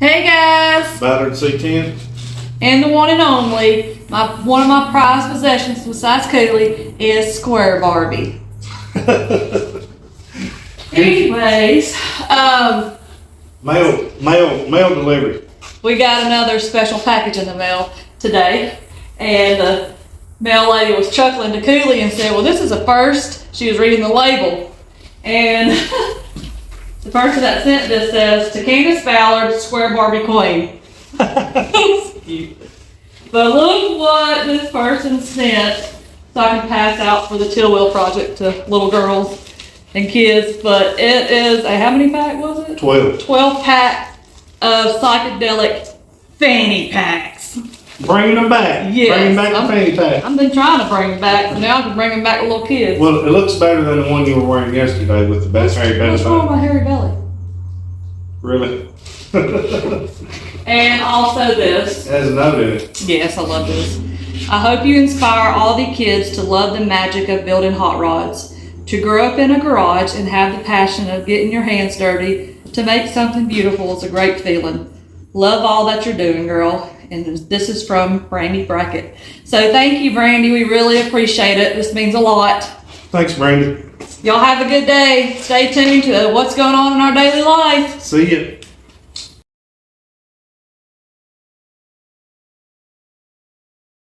Hey guys! Ballard C10. And the one and only, one of my prized possessions besides Cooley is SquareBarbie. Anyways, mail delivery. we got another special package in the mail today, and the mail lady was chuckling to Cooley and said, well, this is a first. She was reading the label, and the person that sent this says, to candiceballard, SquareBarbie queen. That's cute. But look what this person sent, so I can pass out for the Teal Wheel Project to little girls and kids. But it is a, how many pack was it? 12. 12 pack of psychedelic fanny packs. Bringing them back. Yes. Bringing back the fanny pack. I've been trying to bring them back, but now I can bring them back to little kids. Well, it looks better than the one you were wearing yesterday with the best hairy belly. What's wrong with my hairy belly? Really? And also this. It has a note in it. Yes, I love this. I hope you inspire all the kids to love the magic of building hot rods, to grow up in a garage and have the passion of getting your hands dirty to make something beautiful is a great feeling. Love all that you're doing, girl. And this is from Brandi Brackett. So thank you, Brandi. We really appreciate it. This means a lot. Thanks, Brandi. Y'all have a good day. Stay tuned to what's going on in our daily life. See ya.